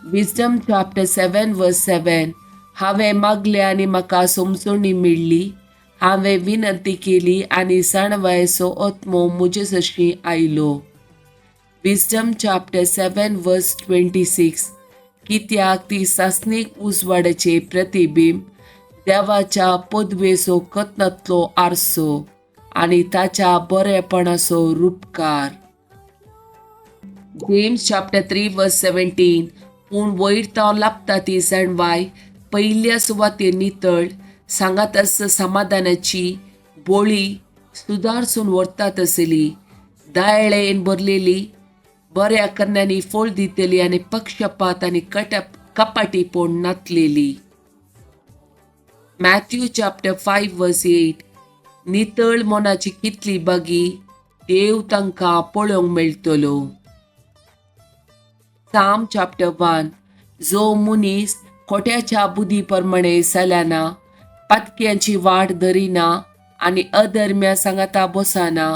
Wisdom chapter 7 वर्स 7. हांवें मागलें आनी म्हाका समजणी मेळ्ळी. हांवें विनंती केली आनी सणवायचो आत्मो म्हजे सशी आयलो. विजडम चॅप्टर 7 वर्स 26. कित्याक ती सासणीक उजवाडाचे प्रतिबिंब, देवाच्या पदवेचो कत्नांतलो आरसो आनी ताच्या बरेपणाचो रूपकार. जेम्स चॅप्टर 3 वर्स 17. पूण वयर ताव लाभता ती जणवाय पयल्या सुवातेर नितळ सांगातस समाधानाची बोळी सुदारसून व्हरतात आसली, दयेन भरलेली, बऱ्या कर्ण्यांनी फळ दितली आनी पक्षपात आनी कपाटीपण नातलेली. मॅथ्यू चॅप्टर 5 वर्स 8. नितळ मनाची कितली बागी देव तांकां पळोवंक मेळटलो. साम चॅप्टर 1. जो मनीस खोट्याच्या बुद्धी प्रमाणे चलना, पातक्यांची वाट धरिना आनी अधर्म्या सांगाता बसना,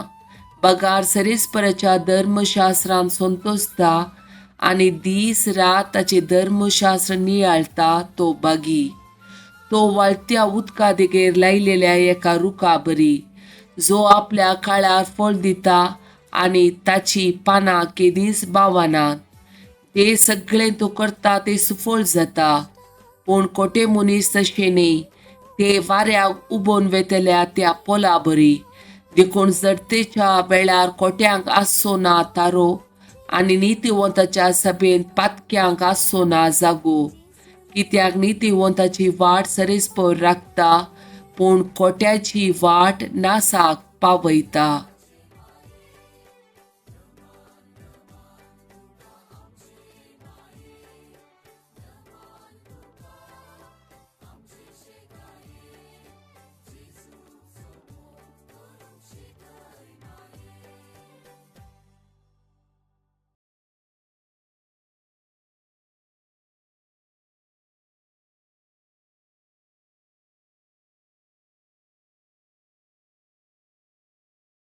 बगार सरेस्पराच्या धर्मशास्त्रान संतोसता आनी दीस रात ताचे धर्मशास्त्र नियाळता तो बागी. तो वाळत्या उदका देगेर लायलेल्या एका रुखा बरी, जो आपल्या काळार फळ दिता आनी ताची पानां केदींच बावनात. ते सगळें तो करता ते सुफळ जाता. पूण खोटे मनीस तशें न्ही, ते वाऱ्याक उबोवन वेतल्या त्या पोला बरी, देखून जडतेच्या वेळार खोट्यांक आसचो ना तारो आनी नितीवंताच्या सभेंत पातक्यांक आसचो ना जागो. कित्याक नितीवंताची वाट सरेस्पर राखता, पूण खोट्याची वाट नासाक पावयता.